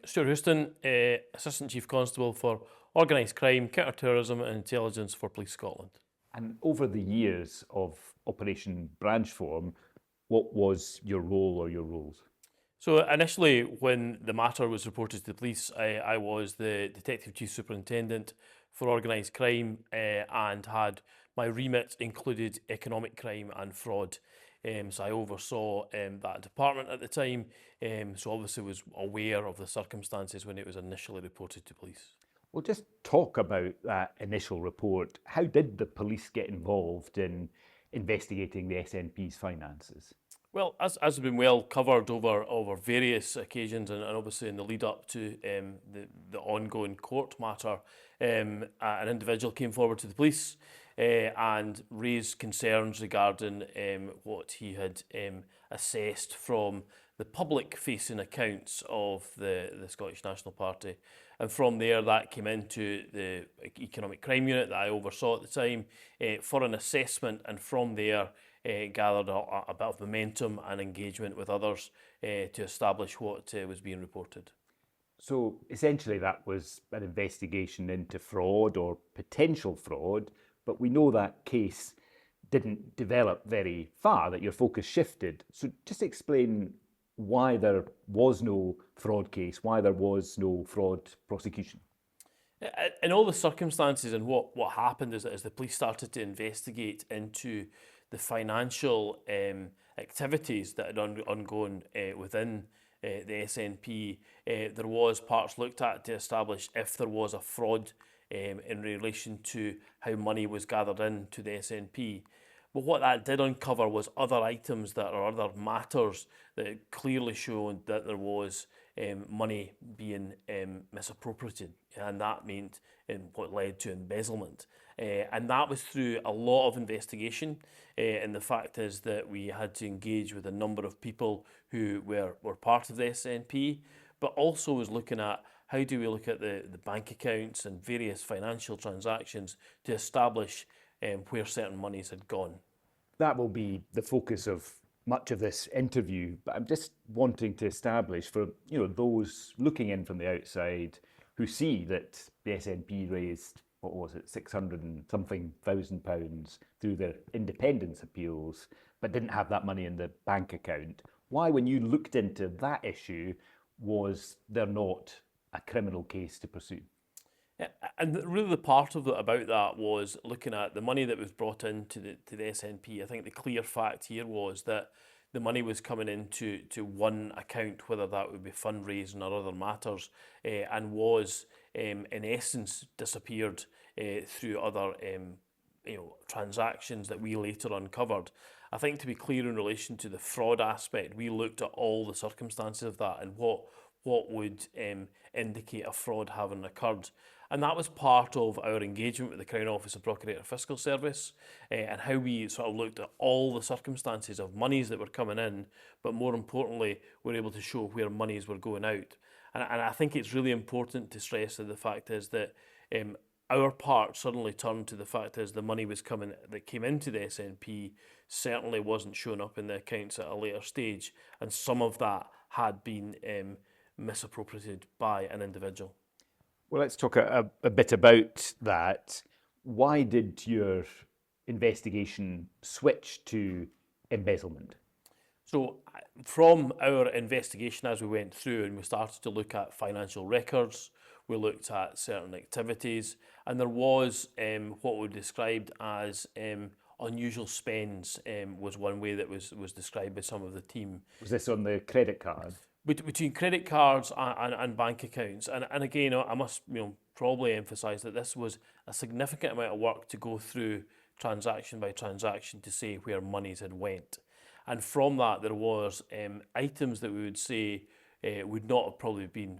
Stuart Houston, Assistant Chief Constable for Organised Crime, Counter-Terrorism and Intelligence for Police Scotland. And over the years of Operation Branchform, what was your role or your roles? So initially, when the matter was reported to the police, I was the Detective Chief Superintendent for Organised Crime and had my remit included economic crime and fraud. So I oversaw that department at the time, so obviously was aware of the circumstances when it was initially reported to police. Well, just talk about that initial report. How did the police get involved in investigating the SNP's finances? Well, as has been well covered over various occasions, and obviously in the lead up to the ongoing court matter, an individual came forward to the police and raised concerns regarding what he had assessed from the public-facing accounts of the Scottish National Party. And from there, that came into the Economic Crime Unit that I oversaw at the time for an assessment, and from there gathered a bit of momentum and engagement with others to establish what was being reported. So essentially that was an investigation into fraud or potential fraud, but we know that case didn't develop very far, that your focus shifted. So just explain why there was no fraud case, why there was no fraud prosecution. In all the circumstances and what happened is that as the police started to investigate into the financial activities that had ongoing within the SNP, there was parts looked at to establish if there was a fraud in relation to how money was gathered into the SNP. But what that did uncover was other items that are other matters that clearly showed that there was money being misappropriated, and that meant what led to embezzlement. And that was through a lot of investigation, and the fact is that we had to engage with a number of people who were part of the SNP, but also was looking at how do we look at the bank accounts and various financial transactions to establish where certain monies had gone. That will be the focus of much of this interview, but I'm just wanting to establish for those looking in from the outside who see that the SNP raised, what was it, 600 and something thousand pounds through their independence appeals, but didn't have that money in the bank account. Why, when you looked into that issue, was there not a criminal case to pursue? And really the part of it about that was looking at the money that was brought into the SNP. I think the clear fact here was that the money was coming into one account, whether that would be fundraising or other matters, and was in essence disappeared through other transactions that we later uncovered. I think to be clear in relation to the fraud aspect, we looked at all the circumstances of that and what would indicate a fraud having occurred. And that was part of our engagement with the Crown Office and Procurator Fiscal Service and how we sort of looked at all the circumstances of monies that were coming in, but more importantly, we're able to show where monies were going out. And I think it's really important to stress that the fact is that our part suddenly turned to the fact is the money that came into the SNP certainly wasn't showing up in the accounts at a later stage, and some of that had been misappropriated by an individual. Well, let's talk a bit about that. Why did your investigation switch to embezzlement? So from our investigation as we went through and we started to look at financial records, we looked at certain activities, and there was what we described as unusual spends was one way that was described by some of the team. Was this on the credit card? Between credit cards and bank accounts, and again, I must probably emphasise that this was a significant amount of work to go through transaction by transaction to say where monies had went, and from that there was items that we would say would not have probably been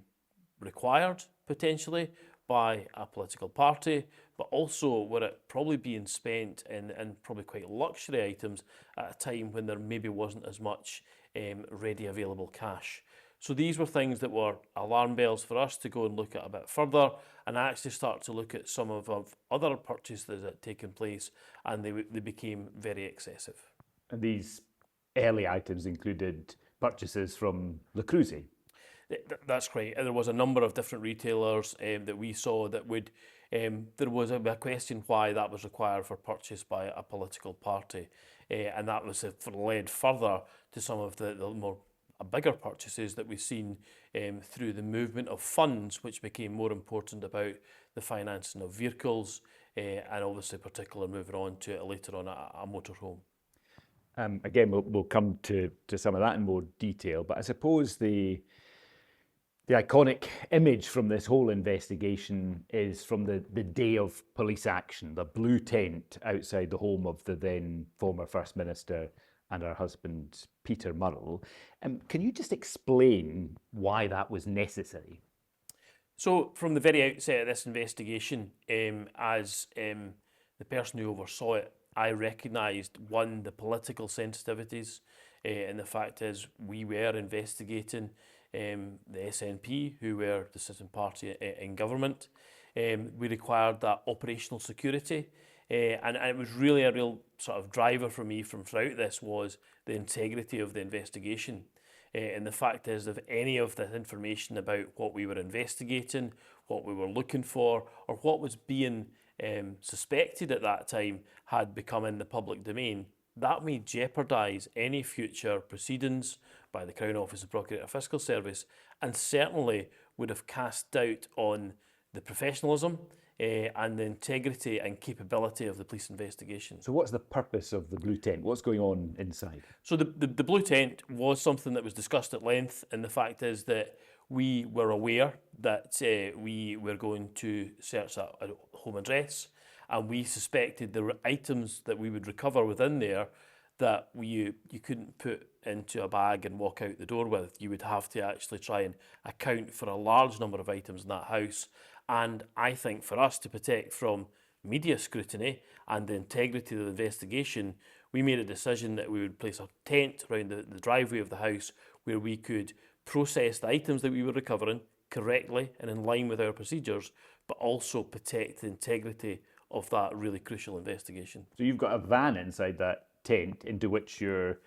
required potentially by a political party, but also were it probably being spent in probably quite luxury items at a time when there maybe wasn't as much ready available cash. So these were things that were alarm bells for us to go and look at a bit further and actually start to look at some of other purchases that had taken place, and they became very excessive. And these early items included purchases from Le Creuset. That's correct. There was a number of different retailers that we saw that would. There was a question why that was required for purchase by a political party, and that was led further to some of the more bigger purchases that we've seen through the movement of funds, which became more important about the financing of vehicles, and obviously particularly moving on to later on a motorhome. Again, we'll come to some of that in more detail, but I suppose the iconic image from this whole investigation is from the day of police action, the blue tent outside the home of the then former First Minister and her husband, Peter Murrell. Can you just explain why that was necessary? So from the very outset of this investigation, as the person who oversaw it, I recognised, one, the political sensitivities, and the fact is we were investigating the SNP, who were the sitting party in government. We required that operational security, and it was really a real sort of driver for me from throughout this was the integrity of the investigation. And the fact is, if any of the information about what we were investigating, what we were looking for, or what was being suspected at that time had become in the public domain, that may jeopardise any future proceedings by the Crown Office of Procurator Fiscal Service, and certainly would have cast doubt on the professionalism and the integrity and capability of the police investigation. So what's the purpose of the blue tent? What's going on inside? So the blue tent was something that was discussed at length, and the fact is that we were aware that we were going to search a home address, and we suspected there were items that we would recover within there that you couldn't put into a bag and walk out the door with. You would have to actually try and account for a large number of items in that house. And I think for us to protect from media scrutiny and the integrity of the investigation, we made a decision that we would place a tent around the driveway of the house where we could process the items that we were recovering correctly and in line with our procedures, but also protect the integrity of that really crucial investigation. So you've got a van inside that tent into which you're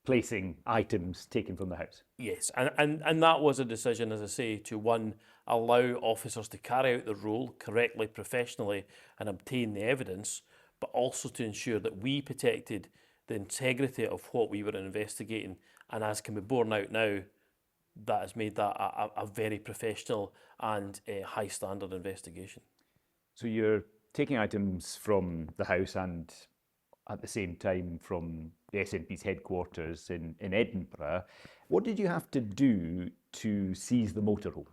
placing items taken from the house? Yes, and that was a decision, as I say, to one, allow officers to carry out their role correctly, professionally, and obtain the evidence, but also to ensure that we protected the integrity of what we were investigating. And as can be borne out now, that has made that a very professional and a high standard investigation. So you're taking items from the house and at the same time from the SNP's headquarters in Edinburgh. What did you have to do to seize the motorhome?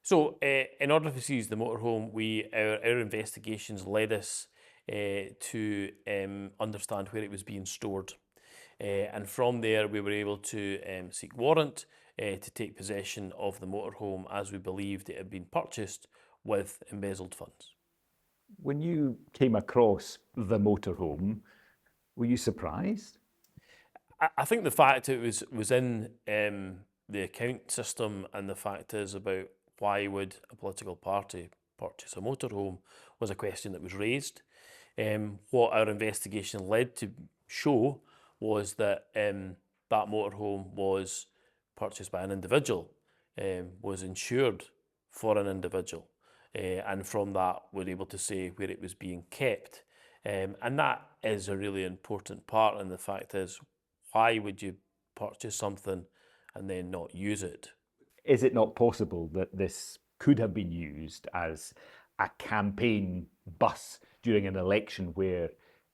So in order to seize the motorhome, our investigations led us to understand where it was being stored. And from there we were able to seek warrant to take possession of the motorhome, as we believed it had been purchased with embezzled funds. When you came across the motorhome, were you surprised? I think the fact it was in the account system, and the fact is about why would a political party purchase a motorhome was a question that was raised. What our investigation led to show was that that motorhome was purchased by an individual, was insured for an individual, and from that we're able to say where it was being kept. And that is a really important part, and the fact is, why would you purchase something and then not use it? Is it not possible that this could have been used as a campaign bus during an election where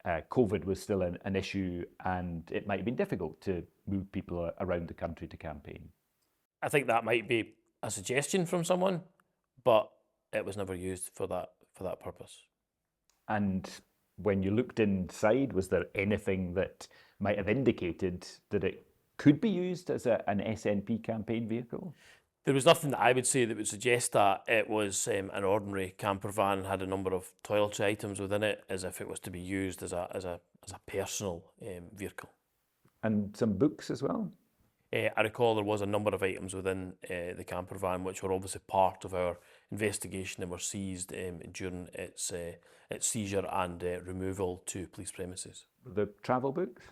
COVID was still an issue and it might have been difficult to move people around the country to campaign? I think that might be a suggestion from someone, but it was never used for that purpose. And when you looked inside, was there anything that might have indicated that it could be used as an SNP campaign vehicle? There was nothing that I would say that would suggest that it was an ordinary camper van, had a number of toiletry items within it, as if it was to be used as a personal vehicle. And some books as well? I recall there was a number of items within the camper van which were obviously part of our investigation and were seized during its seizure and removal to police premises. The travel books?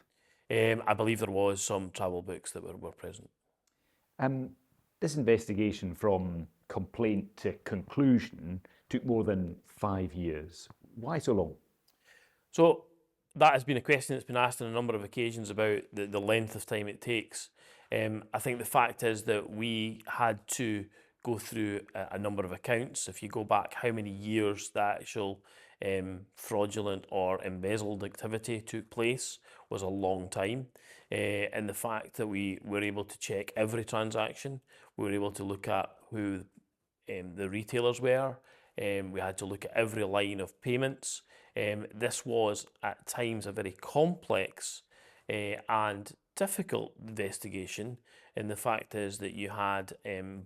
I believe there was some travel books that were present. This investigation from complaint to conclusion took more than 5 years. Why so long? So that has been a question that's been asked on a number of occasions about the length of time it takes. I think the fact is that we had to go through a number of accounts. If you go back how many years the actual fraudulent or embezzled activity took place was a long time. And the fact that we were able to check every transaction, we were able to look at who the retailers were, we had to look at every line of payments. This was at times a very complex and difficult investigation, and the fact is that you had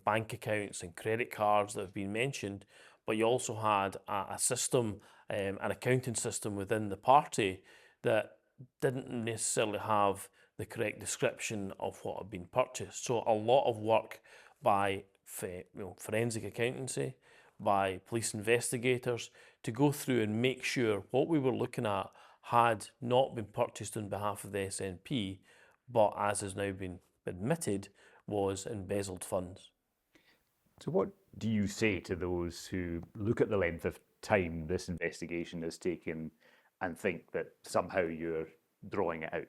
bank accounts and credit cards that have been mentioned, but you also had a system, an accounting system within the party that didn't necessarily have the correct description of what had been purchased. So a lot of work by forensic accountancy, by police investigators, to go through and make sure what we were looking at had not been purchased on behalf of the SNP, but as has now been admitted, was embezzled funds. So what do you say to those who look at the length of time this investigation has taken and think that somehow you're drawing it out?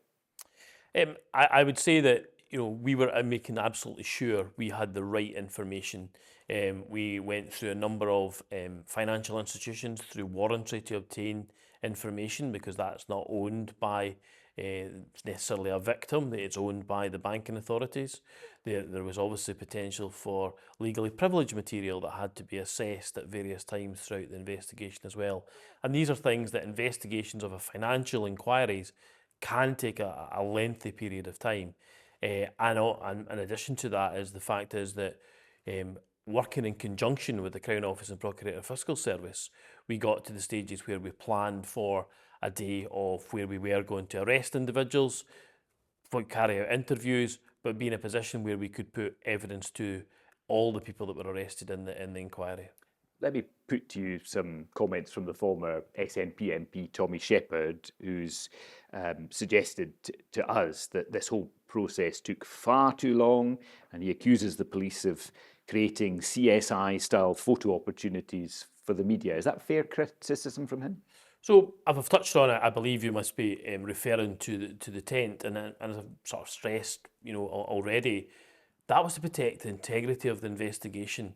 I would say that we were making absolutely sure we had the right information. We went through a number of financial institutions through warrantry to obtain information, because that's not owned by necessarily a victim, it's owned by the banking authorities. There was obviously potential for legally privileged material that had to be assessed at various times throughout the investigation as well. And these are things that investigations of a financial inquiries can take a lengthy period of time. And in addition to that is the fact is that working in conjunction with the Crown Office and Procurator Fiscal Service, we got to the stages where we planned for a day of where we were going to arrest individuals, carry out interviews, but be in a position where we could put evidence to all the people that were arrested in the inquiry. Let me put to you some comments from the former SNP MP Tommy Shepherd, who's suggested to us that this whole process took far too long, and he accuses the police of creating CSI-style photo opportunities for the media. Is that fair criticism from him? So, if I've touched on it, I believe you must be referring to the tent, and as I've sort of stressed, already, that was to protect the integrity of the investigation.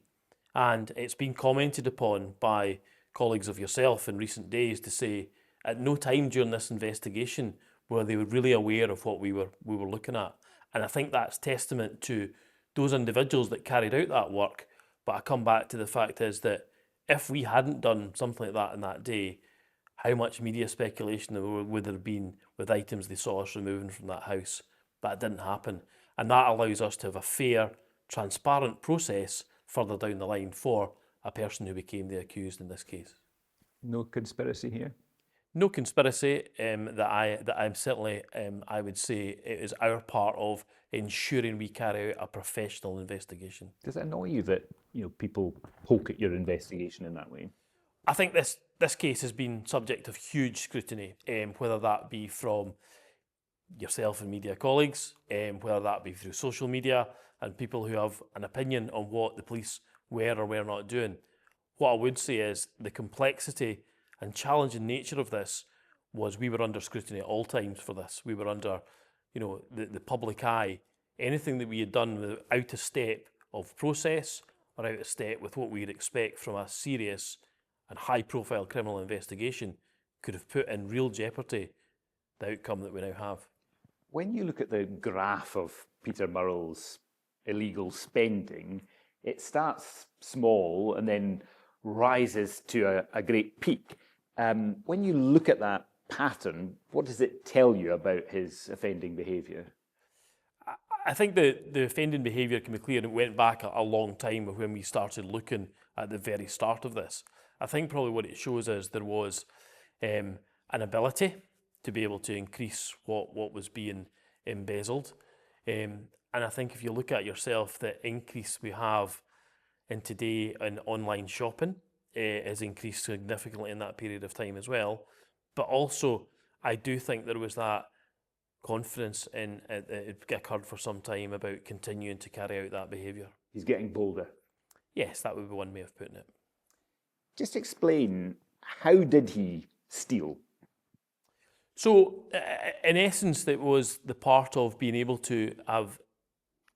And it's been commented upon by colleagues of yourself in recent days to say at no time during this investigation were they really aware of what we were looking at. And I think that's testament to those individuals that carried out that work. But I come back to the fact is that if we hadn't done something like that in that day, how much media speculation there would have been with items they saw us removing from that house. That didn't happen. And that allows us to have a fair, transparent process further down the line for a person who became the accused in this case. No conspiracy here? No conspiracy that I'm certainly, I would say it is our part of ensuring we carry out a professional investigation. Does it annoy you that people poke at your investigation in that way? I think this case has been subject of huge scrutiny, whether that be from yourself and media colleagues, whether that be through social media and people who have an opinion on what the police were or were not doing. What I would say is the complexity and challenging nature of this was we were under scrutiny at all times for this. We were under, the public eye. Anything that we had done out of step of process or out of step with what we'd expect from a serious and high-profile criminal investigation could have put in real jeopardy the outcome that we now have. When you look at the graph of Peter Murrell's illegal spending, it starts small and then rises to a great peak. When you look at that pattern, what does it tell you about his offending behaviour? I think the offending behaviour can be clear, and it went back a long time when we started looking at the very start of this. I think probably what it shows is there was an ability to be able to increase what was being embezzled. And I think if you look at yourself, the increase we have in today in online shopping has increased significantly in that period of time as well. But also, I do think there was that confidence in it occurred for some time about continuing to carry out that behaviour. He's getting bolder. Yes, that would be one way of putting it. Just explain, how did he steal? So, in essence, it was the part of being able to have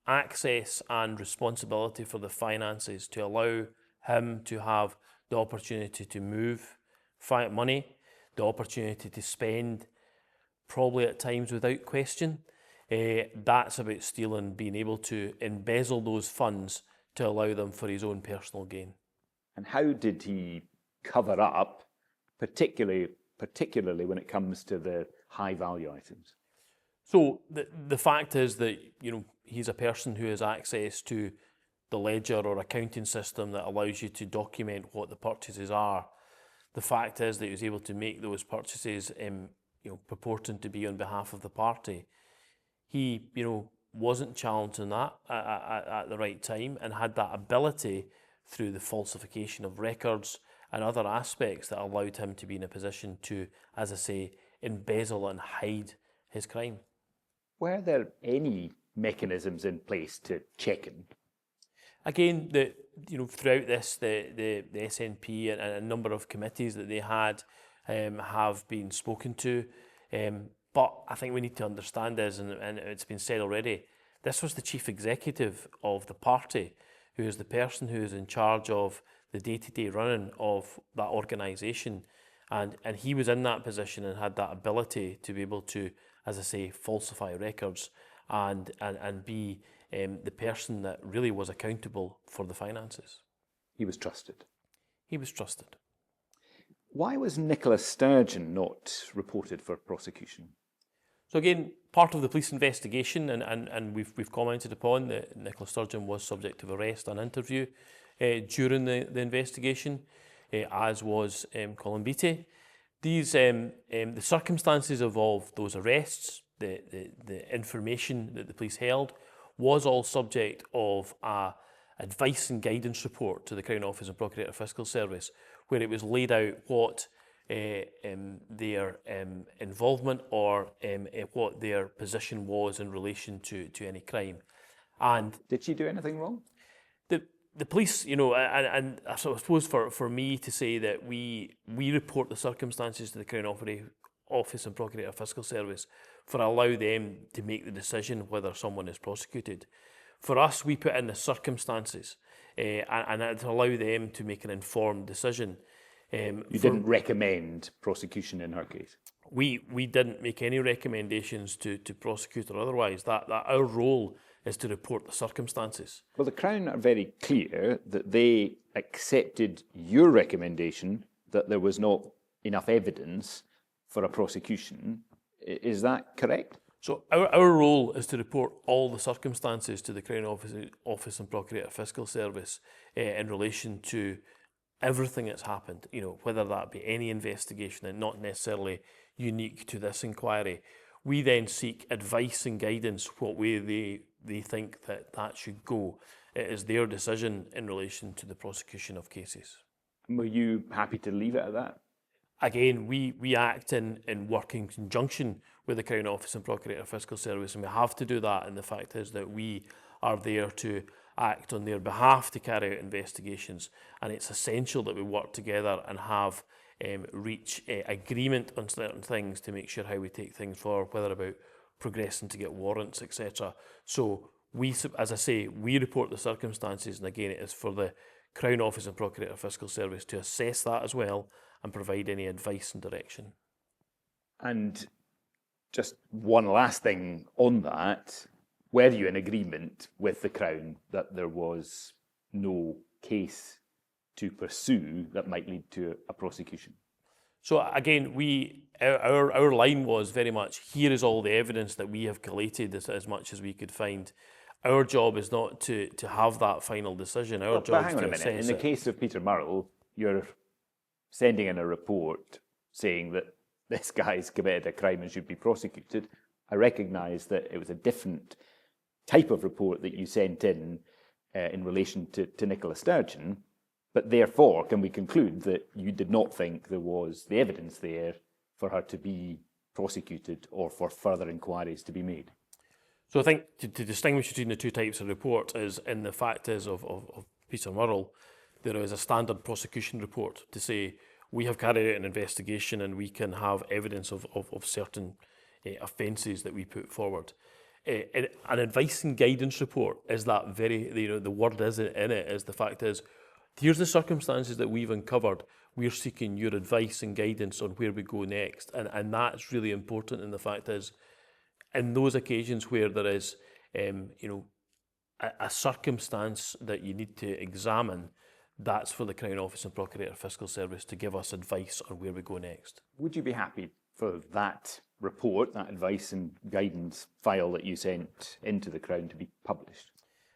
access and responsibility for the finances to allow him to have the opportunity to move money, the opportunity to spend, probably at times without question. That's about stealing, being able to embezzle those funds to allow them for his own personal gain. And how did he cover up, particularly when it comes to the high value items? So the fact is that, you know, he's a person who has access to the ledger or accounting system that allows you to document what the purchases are. The fact is that he was able to make those purchases, purporting to be on behalf of the party. He, wasn't challenged on that at the right time, and had that ability through the falsification of records and other aspects that allowed him to be in a position to, as I say, embezzle and hide his crime. Were there any mechanisms in place to check him? Again, throughout this, the SNP and a number of committees that they had have been spoken to. But I think we need to understand this, and it's been said already, this was the chief executive of the party, who is the person who is in charge of the day-to-day running of that organisation. And he was in that position and had that ability to be able to, as I say, falsify records and be the person that really was accountable for the finances. He was trusted. He was trusted. Why was Nicola Sturgeon not reported for prosecution? So again, part of the police investigation, and we've commented upon that Nicola Sturgeon was subject of arrest and interview during the investigation, as was Colin Beattie. These the circumstances of those arrests, the information that the police held, was all subject of a advice and guidance report to the Crown Office and Procurator Fiscal Service, where it was laid out what their involvement or what their position was in relation to any crime. And did she do anything wrong? The police, and I suppose for me to say that we report the circumstances to the Crown Office and Procurator Fiscal Service for allow them to make the decision whether someone is prosecuted. For us, we put in the circumstances and to allow them to make an informed decision. You didn't recommend prosecution in her case? We didn't make any recommendations to prosecute or otherwise. That our role is to report the circumstances. Well, the Crown are very clear that they accepted your recommendation that there was not enough evidence for a prosecution. Is that correct? So our role is to report all the circumstances to the Crown Office and Procurator Fiscal Service in relation to everything that's happened, whether that be any investigation and not necessarily unique to this inquiry. We then seek advice and guidance what way they think that should go. It is their decision in relation to the prosecution of cases. Were you happy to leave it at that? Again, we act in working conjunction with the Crown Office and Procurator Fiscal Service, and we have to do that, and the fact is that we are there to act on their behalf to carry out investigations, and it's essential that we work together and have reach agreement on certain things to make sure how we take things forward, whether about progressing to get warrants, etc. So we, as I say, we report the circumstances, and again, it is for the Crown Office and Procurator Fiscal Service to assess that as well and provide any advice and direction. And just one last thing on that, were you in agreement with the Crown that there was no case to pursue that might lead to a prosecution? So again, our line was very much, here is all the evidence that we have collated as much as we could find. Our job is not to have that final decision. Our job is to assess it. But hang on a minute, in the case of Peter Murrell, you're sending in a report saying that this guy's committed a crime and should be prosecuted. I recognise that it was a different type of report that you sent in relation to Nicola Sturgeon, but therefore can we conclude that you did not think there was the evidence there for her to be prosecuted or for further inquiries to be made? So I think to distinguish between the two types of report is in the fact is of Peter Murrell, there is a standard prosecution report to say we have carried out an investigation and we can have evidence of certain offences that we put forward. An advice and guidance report is that very, the word is in it is the fact is, here's the circumstances that we've uncovered. We're seeking your advice and guidance on where we go next. And that's really important. And the fact is, in those occasions where there is, a circumstance that you need to examine, that's for the Crown Office and Procurator Fiscal Service to give us advice on where we go next. Would you be happy for that report, that advice and guidance file that you sent into the Crown to be published?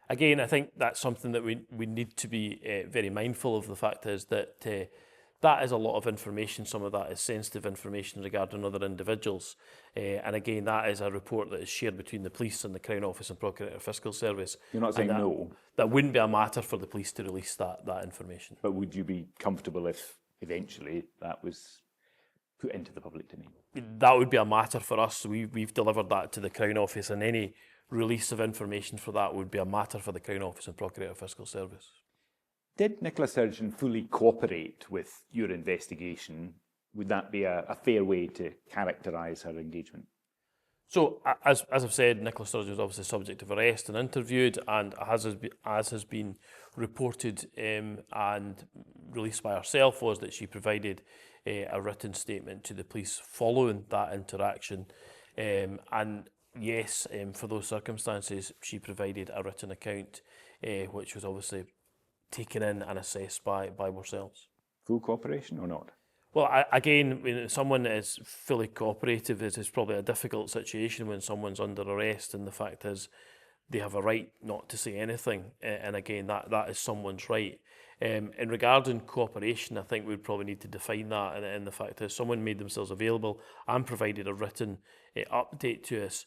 Again, I think that's something that we need to be very mindful of. The fact is that that is a lot of information. Some of that is sensitive information regarding other individuals. And again, that is a report that is shared between the police and the Crown Office and Procurator Fiscal Service. You're not saying no? That wouldn't be a matter for the police to release that information. But would you be comfortable if eventually that was put into the public domain? That would be a matter for us. We've delivered that to the Crown Office, and any release of information for that would be a matter for the Crown Office and Procurator Fiscal Service. Did Nicola Sturgeon fully cooperate with your investigation? Would that be a fair way to characterise her engagement? So, as I've said, Nicola Sturgeon was obviously subject of arrest and interviewed, and as has been reported and released by herself, was that she provided a written statement to the police following that interaction. And yes, for those circumstances, she provided a written account, which was obviously taken in and assessed by ourselves. Full cooperation or not? Well, again, when someone is fully cooperative, it is probably a difficult situation when someone's under arrest, and the fact is they have a right not to say anything, and again, that is someone's right. In regarding cooperation, I think we'd probably need to define that, and the fact is someone made themselves available and provided a written update to us,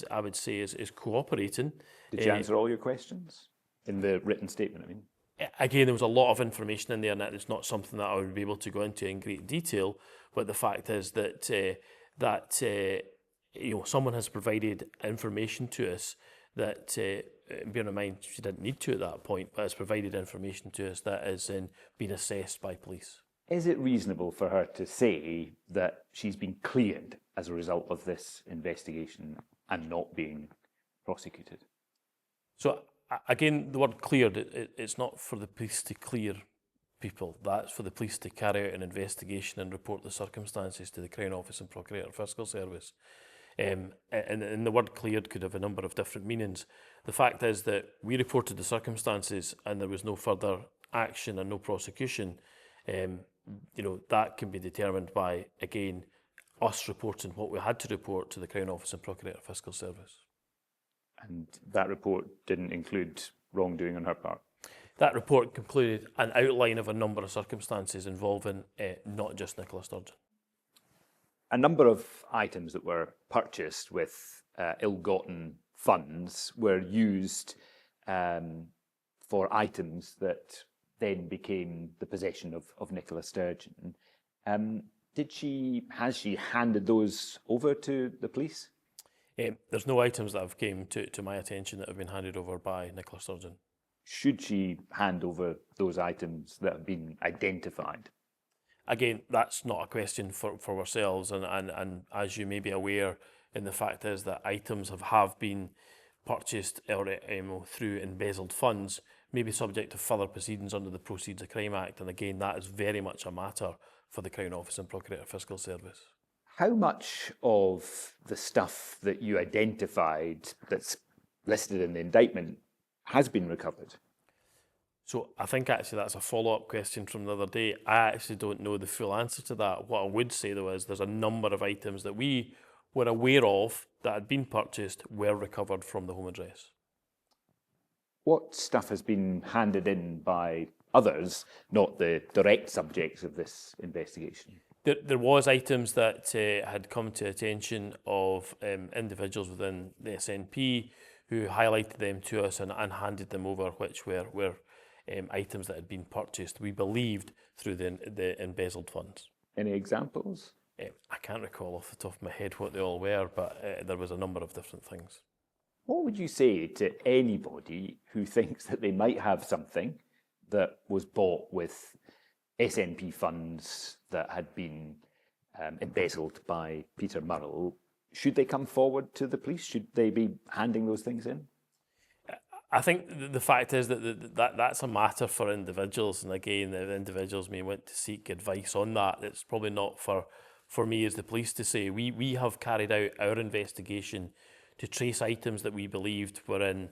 I would say is cooperating. Did she answer all your questions in the written statement, I mean? Again, there was a lot of information in there, and it's not something that I would be able to go into in great detail. But the fact is that someone has provided information to us that, bearing in mind she didn't need to at that point, but has provided information to us that is been assessed by police. Is it reasonable for her to say that she's been cleared as a result of this investigation and not being prosecuted? So, again, the word cleared, it's not for the police to clear people. That's for the police to carry out an investigation and report the circumstances to the Crown Office and Procurator Fiscal Service. And the word cleared could have a number of different meanings. The fact is that we reported the circumstances and there was no further action and no prosecution. That can be determined by, again, us reporting what we had to report to the Crown Office and Procurator Fiscal Service. And that report didn't include wrongdoing on her part? That report concluded an outline of a number of circumstances involving not just Nicola Sturgeon. A number of items that were purchased with ill-gotten funds were used for items that then became the possession of Nicola Sturgeon. Has she handed those over to the police? There's no items that have came to my attention that have been handed over by Nicola Sturgeon. Should she hand over those items that have been identified? Again, that's not a question for ourselves, and as you may be aware, and the fact is that items have been purchased through embezzled funds, may be subject to further proceedings under the Proceeds of Crime Act, and again, that is very much a matter for the Crown Office and Procurator Fiscal Service. How much of the stuff that you identified that's listed in the indictment has been recovered? So I think actually that's a follow-up question from the other day. I actually don't know the full answer to that. What I would say though is there's a number of items that we were aware of that had been purchased were recovered from the home address. What stuff has been handed in by others, not the direct subjects of this investigation? There was items that had come to attention of individuals within the SNP who highlighted them to us and handed them over, which were items that had been purchased, we believed, through the embezzled funds. Any examples? I can't recall off the top of my head what they all were, but there was a number of different things. What would you say to anybody who thinks that they might have something that was bought with SNP funds that had been embezzled by Peter Murrell? Should they come forward to the police? Should they be handing those things in? I think the fact is that that's a matter for individuals, and again, the individuals may want to seek advice on that. It's probably not for me as the police to say. We have carried out our investigation to trace items that we believed were in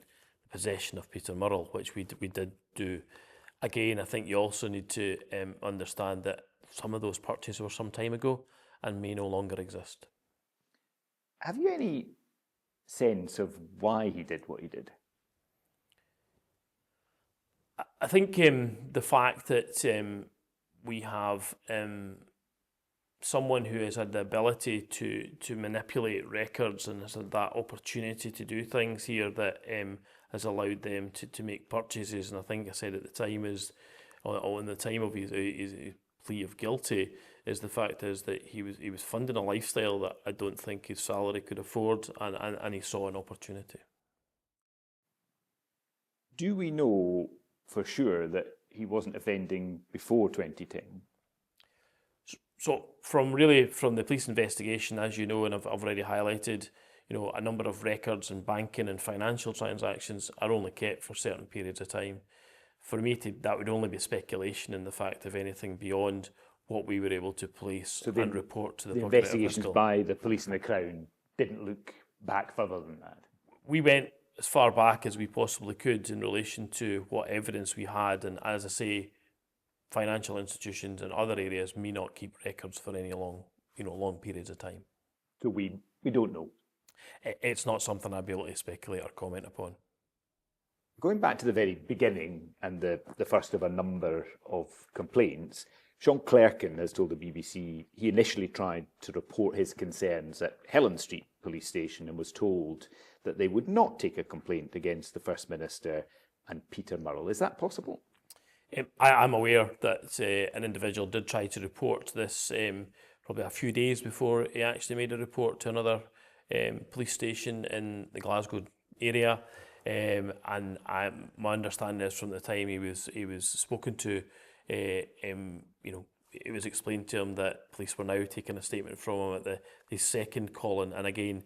possession of Peter Murrell, which we did do. Again, I think you also need to understand that some of those purchases were some time ago and may no longer exist. Have you any sense of why he did what he did? I think the fact that we have someone who has had the ability to manipulate records and has had that opportunity to do things here that has allowed them to make purchases. And I think I said at the time is, on the time of his plea of guilty, is the fact is that he was funding a lifestyle that I don't think his salary could afford, and he saw an opportunity. Do we know for sure that he wasn't offending before 2010? So from the police investigation, as you know, and I've already highlighted, a number of records and banking and financial transactions are only kept for certain periods of time. For me, that would only be speculation in the fact of anything beyond what we were able to police and report to the public. The investigations by the police and the Crown didn't look back further than that. We went as far back as we possibly could in relation to what evidence we had, and as I say, financial institutions and other areas may not keep records for any long periods of time. So we don't know. It's not something I'd be able to speculate or comment upon. Going back to the very beginning and the first of a number of complaints, Sean Clerkin has told the BBC he initially tried to report his concerns at Helen Street Police Station and was told that they would not take a complaint against the First Minister and Peter Murrell. Is that possible? I'm aware that an individual did try to report this probably a few days before he actually made a report to another police station in the Glasgow area. And my understanding is from the time he was spoken to, it was explained to him that police were now taking a statement from him at the second calling. And again,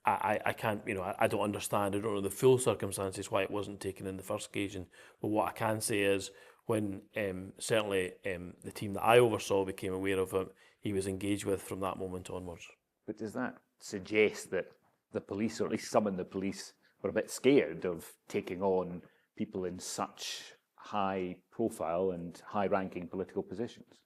I can't, I don't understand. I don't know the full circumstances why it wasn't taken in the first occasion. But what I can say is when certainly the team that I oversaw became aware of him, he was engaged with from that moment onwards. But does that suggest that the police, or at least some in the police, were a bit scared of taking on people in such high profile and high ranking political positions?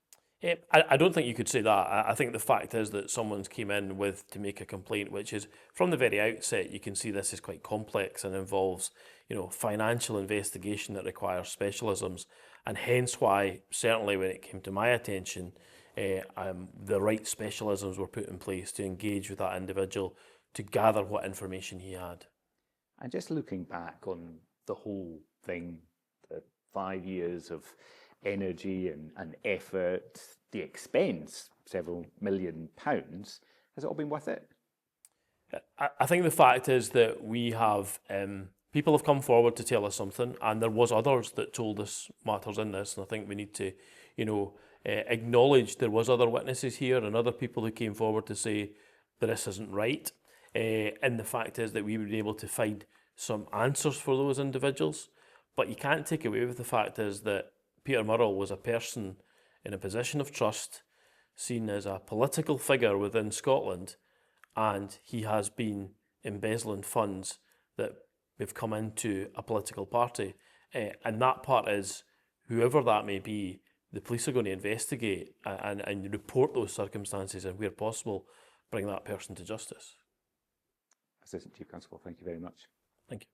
I don't think you could say that. I think the fact is that someone's came in to make a complaint, which is from the very outset, you can see this is quite complex and involves, financial investigation that requires specialisms, and hence why certainly when it came to my attention, the right specialisms were put in place to engage with that individual to gather what information he had. And just looking back on the whole thing, the 5 years of energy and effort, the expense, several £1 million, has it all been worth it? I think the fact is that we have, people have come forward to tell us something, and there was others that told us matters in this, and I think we need to, acknowledge there was other witnesses here and other people who came forward to say that this isn't right. And the fact is that we were able to find some answers for those individuals, but you can't take away with the fact is that Peter Murrell was a person in a position of trust, seen as a political figure within Scotland, and he has been embezzling funds that have come into a political party. And that part is, whoever that may be, the police are going to investigate and report those circumstances, and where possible, bring that person to justice. Assistant Chief Constable, thank you very much. Thank you.